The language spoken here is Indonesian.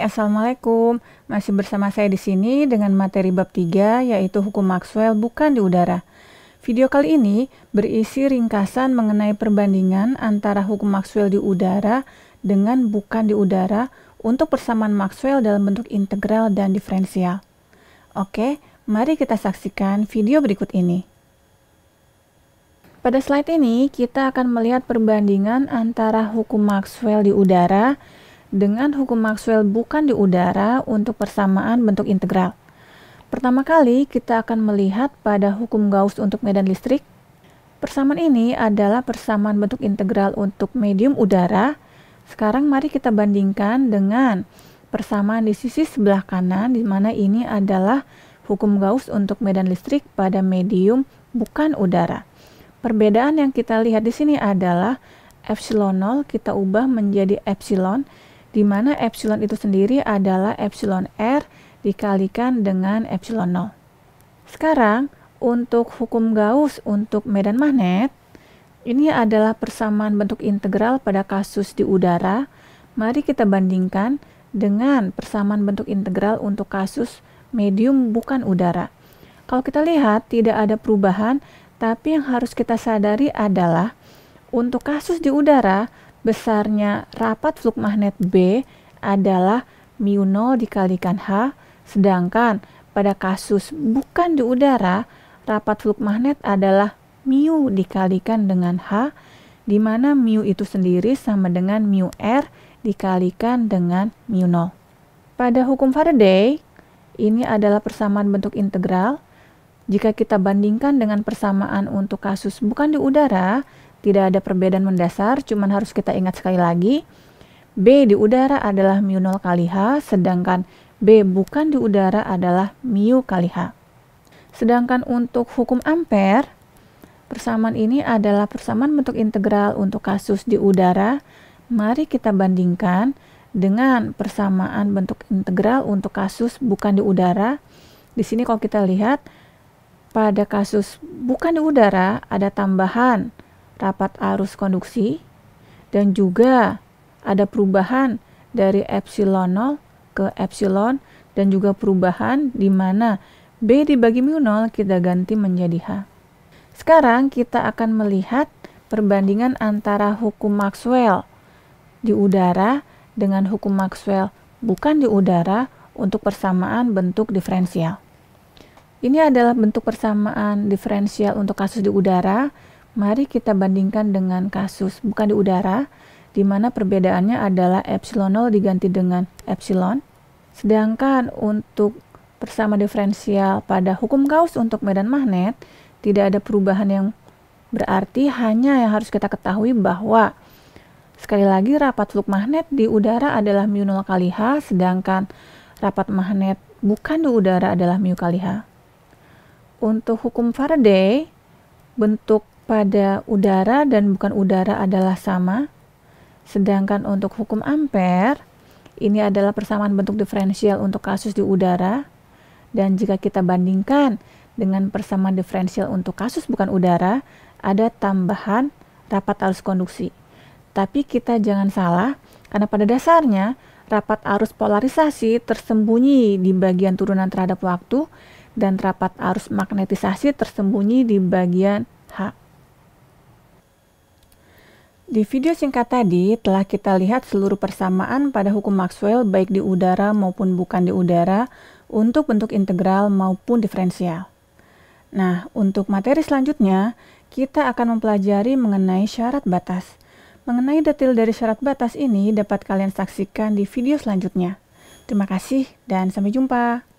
Assalamualaikum. Masih bersama saya di sini dengan materi bab 3, yaitu hukum Maxwell bukan di udara. Video kali ini berisi ringkasan mengenai perbandingan antara hukum Maxwell di udara dengan bukan di udara untuk persamaan Maxwell dalam bentuk integral dan diferensial. Oke, mari kita saksikan video berikut ini. Pada slide ini, kita akan melihat perbandingan antara hukum Maxwell di udara dengan hukum Maxwell bukan di udara untuk persamaan bentuk integral. Pertama kali, kita akan melihat pada hukum Gauss untuk medan listrik. Persamaan ini adalah persamaan bentuk integral untuk medium udara. Sekarang mari kita bandingkan dengan persamaan di sisi sebelah kanan, di mana ini adalah hukum Gauss untuk medan listrik pada medium bukan udara. Perbedaan yang kita lihat di sini adalah epsilon 0 kita ubah menjadi epsilon, di mana epsilon itu sendiri adalah epsilon R dikalikan dengan epsilon 0. Sekarang, untuk hukum Gauss untuk medan magnet, ini adalah persamaan bentuk integral pada kasus di udara. Mari kita bandingkan dengan persamaan bentuk integral untuk kasus medium bukan udara. Kalau kita lihat, tidak ada perubahan, tapi yang harus kita sadari adalah untuk kasus di udara, besarnya rapat fluk magnet B adalah μ0 dikalikan H, sedangkan pada kasus bukan di udara, rapat fluk magnet adalah μ dikalikan dengan H, di mana μ itu sendiri sama dengan μr dikalikan dengan μ0. Pada hukum Faraday, ini adalah persamaan bentuk integral. Jika kita bandingkan dengan persamaan untuk kasus bukan di udara, tidak ada perbedaan mendasar, cuman harus kita ingat sekali lagi, B di udara adalah μ0 kali H, sedangkan B bukan di udara adalah μ kali H. Sedangkan untuk hukum Ampere, persamaan ini adalah persamaan bentuk integral untuk kasus di udara. Mari kita bandingkan dengan persamaan bentuk integral untuk kasus bukan di udara. Di sini kalau kita lihat, pada kasus bukan di udara ada tambahan rapat arus konduksi, dan juga ada perubahan dari epsilon 0 ke epsilon, dan juga perubahan di mana B dibagi μ0 kita ganti menjadi H. Sekarang kita akan melihat perbandingan antara hukum Maxwell di udara dengan hukum Maxwell bukan di udara untuk persamaan bentuk diferensial. Ini adalah bentuk persamaan diferensial untuk kasus di udara. Mari kita bandingkan dengan kasus bukan di udara, di mana perbedaannya adalah epsilon 0 diganti dengan epsilon. Sedangkan untuk persamaan diferensial pada hukum Gauss untuk medan magnet, tidak ada perubahan yang berarti, hanya yang harus kita ketahui bahwa sekali lagi rapat fluk magnet di udara adalah μ0 kali H, sedangkan rapat magnet bukan di udara adalah μ kali H. Untuk hukum Faraday, bentuk pada udara dan bukan udara adalah sama. Sedangkan untuk hukum Ampere, ini adalah persamaan bentuk diferensial untuk kasus di udara. Dan jika kita bandingkan dengan persamaan diferensial untuk kasus bukan udara, ada tambahan rapat arus konduksi. Tapi kita jangan salah, karena pada dasarnya rapat arus polarisasi tersembunyi di bagian turunan terhadap waktu, dan rapat arus magnetisasi tersembunyi di bagian H. Di video singkat tadi telah kita lihat seluruh persamaan pada hukum Maxwell baik di udara maupun bukan di udara untuk bentuk integral maupun diferensial. Nah, untuk materi selanjutnya kita akan mempelajari mengenai syarat batas. Mengenai detail dari syarat batas ini dapat kalian saksikan di video selanjutnya. Terima kasih dan sampai jumpa.